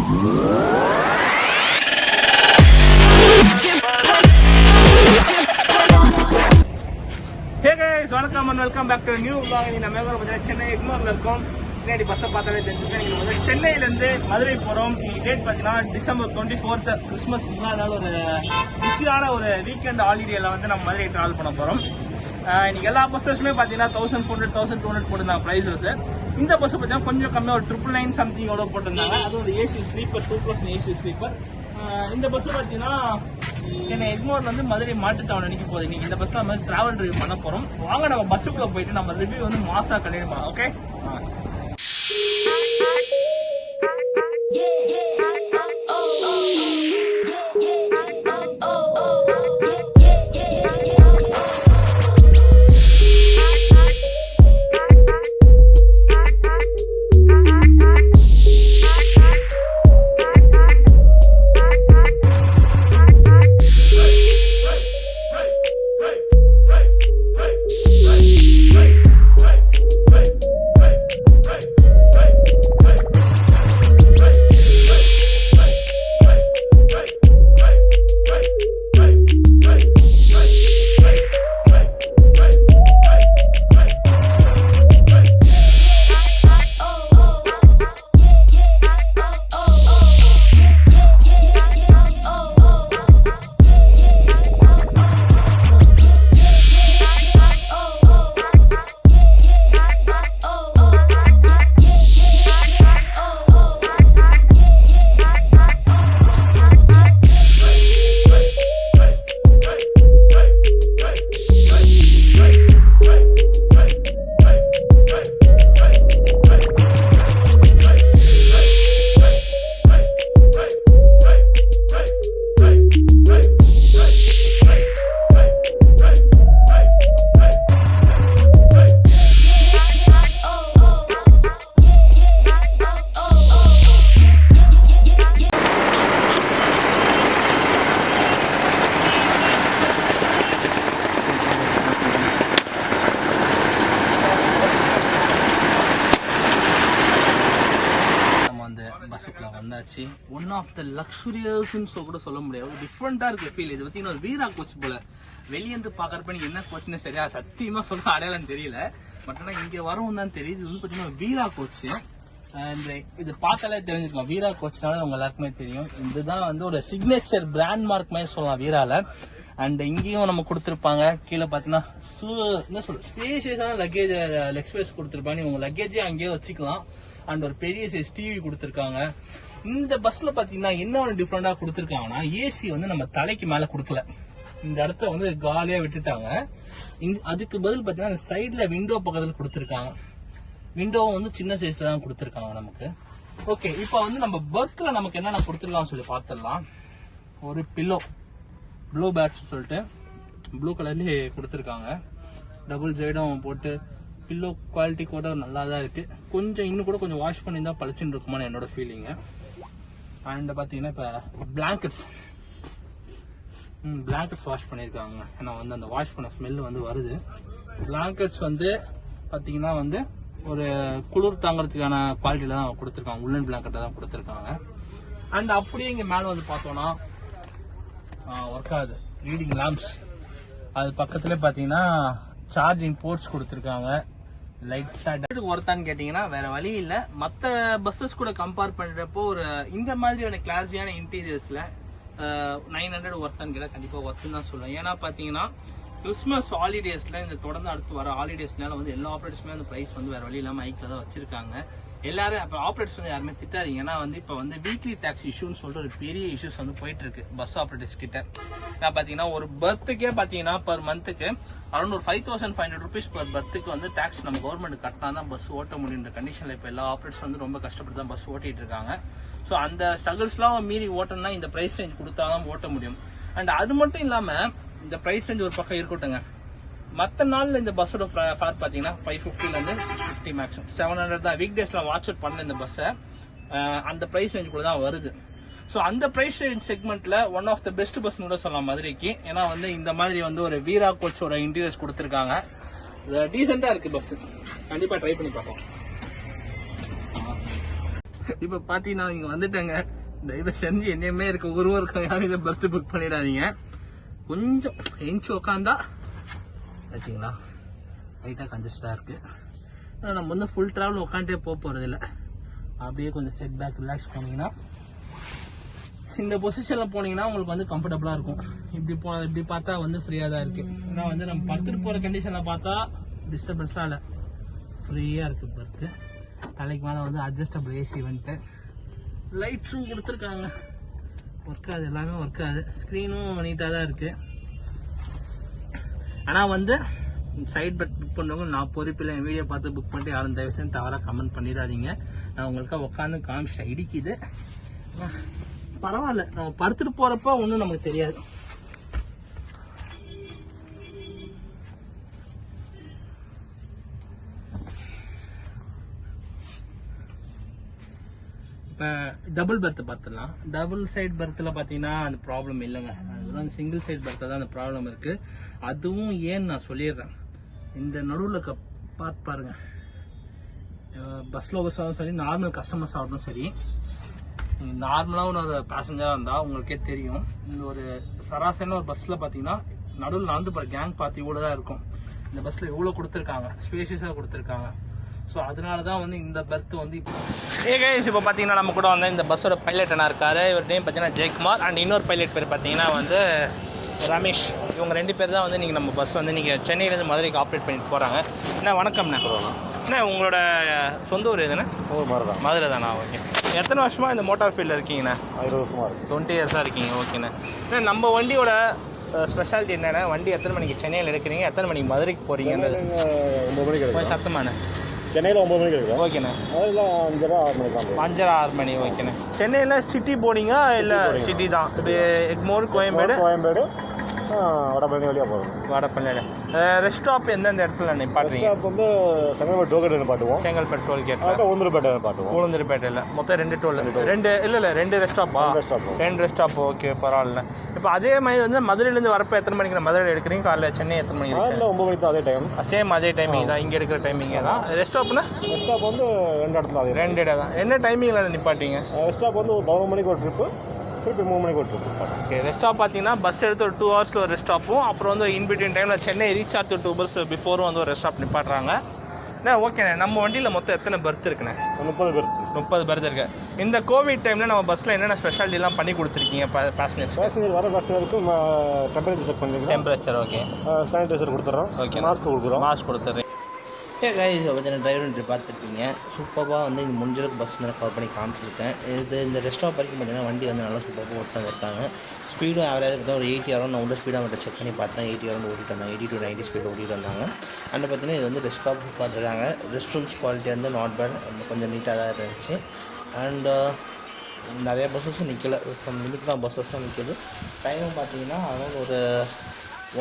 Hey guys, welcome and welcome back to a new vlog. நம்ம எங்க இருக்கோம்? சென்னை எக்மோர்ல இருக்கோம். பின்னாடி பஸ் பார்த்தாலே தெரிஞ்சுக்க. நீங்க வந்து சென்னையில இருந்து மதுரை போறோம். இன்னைக்கு டேட் பாத்தீங்கன்னா டிசம்பர் 24th கிறிஸ்மஸ் முன்னாடி ஒரு பிஸியான ஒரு வீக்கெண்ட் ஹாலிடேல வந்து நம்ம மதுரை டிராவல் பண்ண போறோம். இன்னைக்கு எல்லா பஸ்ஸஸுமே பாத்தீங்கன்னா 1400 1200 போட்டுருந்தாங்க பிரைஸஸ். இந்த பஸ் பாத்தீங்கன்னா கொஞ்சம் கம்மியா ஒரு 999 சம்திங் எவ்வளவு போட்டிருந்தாங்க. அது ஒரு ஏசி ஸ்லீப்பர் 2+ ஏசி ஸ்லீப்பர். இந்த பஸ் பாத்தீங்கன்னா சென்னை எக்மோர்ல வந்து மதுரை மாட்டு டவுன் அன்னைக்கு போகுது. இன்னைக்கு இந்த பஸ்ல நம்ம டிராவல் ரிவ்யூ பண்ண போறோம். வாங்க நம்ம பஸ்ஸுக்குள்ள போயிட்டு நம்ம ரிவ்யூ வந்து மாசா கண்டினியூ பண்ணலாம். ஓகே, வந்தாச்சு. ஒன் ஆஃப் த லக்ஸுரியஸ்ன்னு கூட சொல்ல முடியாது. டிஃப்ரெண்டா இருக்கு ஃபீல். இது பத்தி ஒரு வீரா கோச் போல வெளியேந்து பாக்குறப்ப நீங்க என்ன கோச்னு சரியா சத்தியமா சொல்ல அடையாளம் தெரியல. பட் ஆனா இங்க வரவும் தான் தெரியுது. இது வந்து பாத்தீங்கன்னா வீரா கோச். இது பார்த்தாலே தெரிஞ்சிருக்கோம். வீரா கோச்னால உங்க எல்லாருக்குமே தெரியும். இதுதான் வந்து ஒரு சிக்னேச்சர் பிராண்ட் மார்க் மாதிரி சொல்லலாம் வீரால. அண்ட் இங்கேயும் நம்ம கொடுத்துருப்பாங்க. கீழே பாத்தீங்கன்னா என்ன சொல்ற ஸ்பேஷியஸான லக்கேஜ் லெக் ஸ்பேஸ் கொடுத்துருப்பாங்க. உங்க லக்கேஜே அங்கேயே வச்சுக்கலாம். அண்ட் ஒரு பெரிய சைஸ் டிவி கொடுத்துருக்காங்க. இந்த பஸ்ல பாத்தீங்கன்னா என்ன ஒரு டிஃபரெண்டா கொடுத்துருக்காங்கன்னா ஏசி வந்து நம்ம தலைக்கு மேல கொடுக்கல. இந்த இடத்த வந்து காலியா விட்டுட்டாங்க. அதுக்கு பதில் பாத்தீங்கன்னா சைட்ல விண்டோ பக்கத்துல கொடுத்துருக்காங்க. விண்டோவும் வந்து சின்ன சைஸ்ல தான் கொடுத்துருக்காங்க நமக்கு. ஓகே, இப்ப வந்து நம்ம பர்த்ல நமக்கு என்னென்ன கொடுத்துருக்கான்னு சொல்லி பார்த்துடலாம். ஒரு பில்லோ ப்ளூ பேட்ஸ் சொல்லிட்டு ப்ளூ கலர்லயே கொடுத்துருக்காங்க. டபுள் சைடும் போட்டு பில்லோ குவாலிட்டி கூட நல்லா தான் இருக்கு. கொஞ்சம் இன்னும் கூட கொஞ்சம் வாஷ் பண்ணி தான் பளிச்சுன்னு இருக்குமான்னு என்னோட ஃபீலிங். அண்ட் பாத்தீங்கன்னா இப்ப பிளாங்கெட்ஸ் வாஷ் பண்ணிருக்காங்க. ஏன்னா வந்து அந்த வாஷ் பண்ண ஸ்மெல் வந்து வருது. பிளாங்கெட்ஸ் வந்து பாத்தீங்கன்னா வந்து ஒரு குளிர் தாங்கிறதுக்கான குவாலிட்டியில தான் கொடுத்துருக்காங்க. உள்ளன் பிளாங்கெட்டை தான் கொடுத்துருக்காங்க. அண்ட் அப்படியே இங்க மேல வந்து பார்த்தோம்னா ஒர்க் ஆகுது ரீடிங் லேம்ப்ஸ். அது பக்கத்துல பாத்தீங்கன்னா சார்ஜிங் போர்ட்ஸ் கொடுத்துருக்காங்க. லைட் ஒர்த்தான்னு கேட்டீங்கன்னா வேற வழி இல்ல. மற்ற பஸ்ஸஸ் கூட கம்பேர் பண்றப்போ ஒரு இந்த மாதிரியான கிளாஸியான இன்டீரியர்ஸ்ல 900 ஒர்த்தான்னு கேட்டா கண்டிப்பா ஒர்த்துன்னு தான் சொல்லுவேன். ஏன்னா பாத்தீங்கன்னா கிறிஸ்மஸ் ஹாலிடேஸ்ல இந்த தொடர்ந்து அடுத்து வர ஹாலிடேஸ்னால வந்து எல்லா ஆப்ரேட்டர்ஸுமே அந்த பிரைஸ் வந்து வேற வழி இல்லாம ஹைக்ல தான் வச்சிருக்காங்க. எல்லாரும் அப்ப ஆப்ரேட்டர்ஸ் வந்து யாருமே திட்டாதீங்க. ஏன்னா வந்து இப்ப வந்து வீக்லி டாக்ஸ் இஷ்யூன்னு சொல்லிட்டு ஒரு பெரிய இஷ்யூஸ் வந்து போயிட்டு இருக்கு பஸ் ஆப்ரேட்டர்ஸ் கிட்ட. நான் பாத்தீங்கன்னா ஒரு பர்த்துக்கே பாத்தீங்கன்னா பர் மந்த்துக்கு அரௌண்ட் ஒரு 5500 rupees பர் பர்த்துக்கு வந்து டாக்ஸ் நம்ம கவர்மெண்ட் கட்டினா தான் பஸ் ஓட்ட முடியுன்ற கண்டிஷன்ல இப்ப எல்லா ஆப்ரேட்டர்ஸ் வந்து ரொம்ப கஷ்டப்பட்டு தான் பஸ் ஓட்டிட்டு இருக்காங்க. ஸோ அந்த ஸ்ட்ரகிள்ஸ் எல்லாம் மீறி ஓட்டணும்னா இந்த பிரைஸ் ரேஞ்ச் கொடுத்தாதான் ஓட்ட முடியும். அண்ட் அது மட்டும் இல்லாம இந்த பிரைஸ் ரேஞ்ச் ஒரு பக்கம் இருக்கட்டுங்க. மற்ற நாள்ல இந்த பஸ்ஸோட ஃபேர் பாத்தீங்கன்னா 550 இருந்து 650 மேக்ஸிமம் 700 தான். வீக் டேஸ்ல வாட்ச் அவுட் பண்ண இந்த பஸ்ஸை அந்த பிரைஸ் ரேஞ்ச் கூட தான் வருது. ஸோ அந்த பிரைஸ் ரேஞ்ச் செக்மெண்ட்ல one of the best bus கூட சொல்லலாம் மதுரைக்கு. ஏன்னா வந்து இந்த மாதிரி வந்து ஒரு வீரா கோச்சோட இன்டீரியர்ஸ் கொடுத்துருக்காங்க. டீசெண்டா இருக்கு பஸ். கண்டிப்பா ட்ரை பண்ணி பார்ப்போம். இப்ப பாத்தீங்கன்னா இங்க வந்துட்டேங்க. தயவு செஞ்சு என்னையுமே இருக்க ஒருவருக்கு யாரும் இதை பர்த் புக் பண்ணிடாதீங்க. கொஞ்சம் எஞ்சி உக்காந்தா பார்த்தீங்களா லைட்டாக கன்ஜஸ்டாக இருக்கு. நம்ம வந்து ஃபுல் ட்ராவல் உட்காந்துட்டே போக போகிறது இல்லை. அப்படியே கொஞ்சம் செட் பேக் ரிலாக்ஸ் போனீங்கன்னா இந்த பொசிஷனில் போனீங்கன்னா உங்களுக்கு வந்து கம்ஃபர்டபுளாக இருக்கும். இப்படி பார்த்தா வந்து ஃப்ரீயாக தான் இருக்குது. ஏன்னா வந்து நம்ம படுத்துட்டு போகிற கண்டிஷனில் பார்த்தா டிஸ்டர்பன்ஸ்லாம் இல்லை, ஃப்ரீயாக இருக்குது பர்த்து. தலைக்கு மேலே வந்து அட்ஜஸ்டபிள் ஏசி வந்துட்டு லைட்ஸும் கொடுத்துருக்காங்க. ஒர்க் ஆகுது, எல்லாமே ஒர்க் ஆகுது. ஸ்க்ரீனும் நீட்டாக தான் இருக்குது. ஆனால் வந்து சைட் பெட் புக் பண்ணுறவங்க நான் பொறுப்பில்லை. என் வீடியோ பார்த்து புக் பண்ணிட்டு யாரும் தயவு செஞ்சு தவறாக கமெண்ட் பண்ணிடாதீங்க. நான் உங்களுக்காக உட்காந்து காமிச்சிட்டேன். இடிக்குது பரவாயில்ல, நம்ம படுத்துட்டு போகிறப்ப ஒன்றும் நமக்கு தெரியாது. இப்போ டபுள் பெர்த்து பார்த்துடலாம். டபுள் சைட் பெர்த்தில் பார்த்தீங்கன்னா அந்த ப்ராப்ளம் இல்லைங்க. அதுதான் சிங்கிள் சைட் பெர்த்தில் தான் அந்த ப்ராப்ளம் இருக்குது. அதுவும் ஏன்னு நான் சொல்லிடுறேன். இந்த நடுவில் பார்த்து பாருங்க, பஸ்ஸில் பஸ்ஸாகவும் சரி, நார்மல் கஸ்டமர்ஸ் ஆகட்டும் சரி, நார்மலாக ஒரு பேசஞ்சராக இருந்தால் உங்களுக்கே தெரியும். இந்த ஒரு சராசரியான ஒரு பஸ்ஸில் பார்த்தீங்கன்னா நடுவில் நடந்து போகிற கேங் பார்த்து இவ்வளோ தான் இருக்கும். இந்த பஸ்ஸில் இவ்வளோ கொடுத்துருக்காங்க, ஸ்பேஷியஸாக கொடுத்துருக்காங்க. ஸோ அதனால தான் வந்து இந்த பெர்த் வந்து இப்போ பார்த்தீங்கன்னா நம்ம கூட வந்து இந்த பஸ்ஸோட பைலட் என்ன இருக்காரு. இவர் நேம் பார்த்தீங்கன்னா ஜெயக்குமார். அண்ட் இன்னொரு பைலட் பேர் பார்த்தீங்கன்னா வந்து ரமேஷ். இவங்க 2 பேர் தான் வந்து நீங்கள் நம்ம பஸ் வந்து நீங்கள் சென்னையிலேருந்து மதுரைக்கு ஆப்ரேட் பண்ணிட்டு போகிறாங்க. என்ன வணக்கம்ண்ணே. அண்ணா உங்களோட சொந்த ஊர் எதுண்ணே? மதுரை தானா? ஓகே. எத்தனை வருஷமாக இந்த மோட்டார் ஃபீல்டில் இருக்கீங்கண்ணா? 20 வருஷமாக இருக்குது. 20 இயர்ஸாக இருக்கீங்க. ஓகேண்ணே. அண்ணா நம்ம வண்டியோட ஸ்பெஷாலிட்டி என்னென்னா, வண்டி எத்தனை மணிக்கு சென்னையில் எடுக்கிறீங்க, எத்தனை மணிக்கு மதுரைக்கு போகிறீங்கன்னு? 9 மணிக்கு எடுக்கும். சத்தமாண்ணே. சென்னையில் 9 மணிக்கு எடுக்கும். ஓகேண்ணே. அதெல்லாம் 5:30 மணி. ஓகேண்ணே. சென்னையில் சிட்டி போனீங்க இல்லை? சிட்டி தான். இப்போ எக்மோர், கோயம்பேடு, வடபழனி வழியாக போகிறோம். வடபழனியில் ரெஸ்ட் ஸ்டாப் எந்தெந்த இடத்துல நிப்பாட்டுறீங்க? ஸ்டாப் வந்து செங்கல்பட்டு டோல்கேட் நிப்பாட்டுவோம். செங்கல்பட்டு டோல்கேட், உளுந்தூர்பேட்டை நிப்பாட்டுவோம். உளுந்தூர்பேட்டையில் மொத்தம் 2 டோல். 2 ரெஸ்ட் ஸ்டாப்பா? 2 ரெஸ்ட் ஸ்டாப். ஓகே, பரவாயில்ல. இப்போ அதே மாதிரி வந்து மதுரையிலேருந்து வரப்போ எத்தனை மணிக்கு மதுரையில் எடுக்கிறீங்க? காலையில் சென்னை எத்தனை மணிக்கு? 9 மணிக்கு தான். அதே டைம், சேம் அதே டைமிங் தான். இங்கே எடுக்கிற டைமிங்கே தான். ரெஸ்ட் ஸ்டாப்னா? ரெஸ்ட் ஸ்டாப் வந்து 2 இடத்துல. அதே 2 இடம் தான். என்ன டைமிங்கில் நிப்பாட்டிங்க? ரெஸ்ட் ஸ்டாப் வந்து ஒரு 11 மணிக்கு ஒரு ட்ரிப்பு, திருப்பி 3 மணிக்கு ஒரு ட்ரிப்பு. ஓகே. ரெஸ்ட் ஸ்டாப் பார்த்தீங்கன்னா பஸ் எடுத்து ஒரு 2 ஹவர்ஸில் ஒரு ரெஸ்ட் ஸ்டாப்பும், அப்புறம் வந்து இன்பிட்வீன் டைமில் சென்னை ரீச் ஆகிறது 2 ஹவர்ஸ் பிஃபோரும் வந்து ஒரு ரெஸ்ட் ஸ்டாப் நிப்பாட்டுறாங்க. ஓகேண்ணே. நம்ம வண்டியில் மொத்தம் எத்தனை பெர்த் இருக்குண்ணே? 30 பெர்த் இருக்கு. இந்த கோவிட் டைமில் நம்ம பஸ்ஸில் என்னென்ன ஸ்பெஷாலிட்டிலாம் பண்ணி கொடுத்துருக்கீங்க பேசஞ்சர் வர பேசஞ்சருக்கு? டெம்பரேச்சர் செக் பண்ணிக்கலாம். Temperature, okay. சானிடைசர் கொடுத்துட்றோம். ஓகே. மாஸ்க் கொடுத்துட்றேன். கைஸ், கொஞ்சம் டிரைவர் பார்த்துருக்கீங்க. சூப்பராக வந்து இது முடிஞ்சளவுக்கு பஸ் வந்து கவர் பண்ணி காமிச்சிருக்கேன். இந்த ரெஸ்ட் ஸ்டாப் வரைக்கும் பார்த்தீங்கன்னா வண்டி வந்து நல்லா சூப்பராக ஓட்டாங்க இருக்காங்க. ஸ்பீடும் ஆவரேஜ் பார்த்தா ஒரு 80 அரௌண்ட். நான் உள்ள ஸ்பீடாக மட்டும் செக் பண்ணி பார்த்தேன். 80 அரௌண்ட் ஓட்டிட்டு வந்தாங்க. 80 to 90 ஸ்பீட் ஓட்டிட்டு வந்தாங்க. அண்ட் பார்த்தீங்கன்னா இது வந்து ரெஸ்ட் ஸ்டாப் பார்த்துருக்காங்க. ரெஸ்ட் ரூம்ஸ் குவாலிட்டி வந்து நாட் பேட், கொஞ்சம் நீட்டாக தான் இருந்துச்சு. அண்டு நிறைய பஸ்ஸஸும் நிற்கல, சம் லிமிட் தான் பஸ்ஸஸ் தான் நிற்கிது. டைமும் பார்த்தீங்கன்னா அரௌண்ட் ஒரு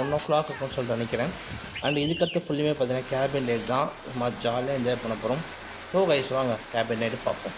1 o'clock இருக்குன்னு சொல்லிட்டு நினைக்கிறேன். அண்ட் இதுக்கடுத்து ஃபுல்லுமே பார்த்தீங்கன்னா கேபின் லைட் தான். சும்மா ஜாலியாக என்ஜாய் பண்ண போகிறோம். ஸோ கைஸ், வாங்க கேபின் லைட்டு பார்ப்போம்.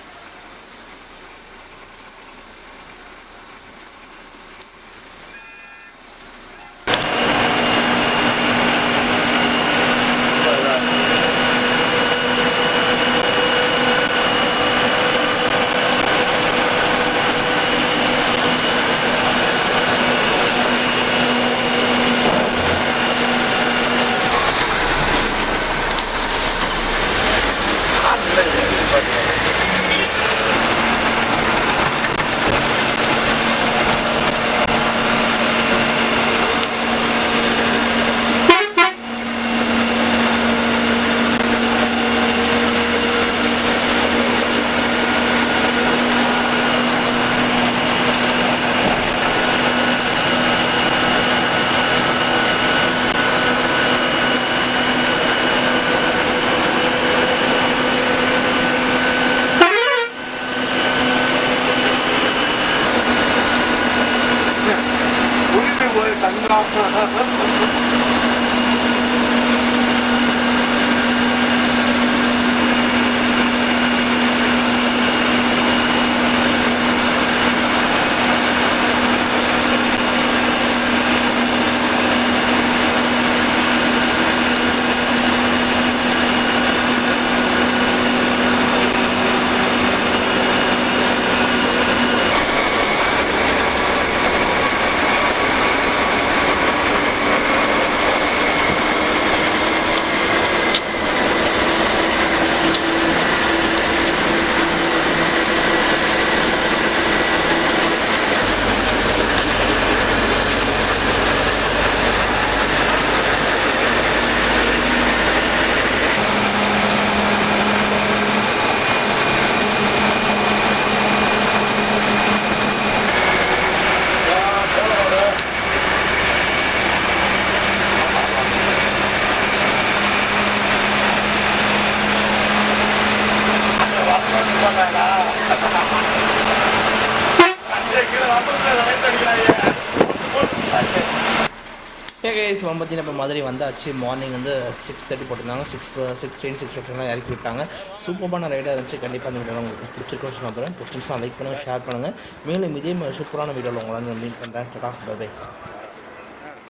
கைஸ் பார்த்தீங்கன்னா இப்போ மதுரை வந்தாச்சு. மார்னிங் வந்து 6:30 போட்டிருந்தாங்க. 6:10 இறக்கி விட்டாங்க. சூப்பரான ரைடாக இருந்துச்சு. கண்டிப்பாக இந்த வீடியோ உங்களுக்கு பிடிச்சிருக்குன்னு சொல்லுறேன். பிடிச்சிருந்தா லைக் பண்ணுங்கள், ஷேர் பண்ணுங்கள். மேலும் இதே மாதிரி சூப்பரான வீடியோவில் உங்களை வந்து மீட் பண்ணுறேன். பை.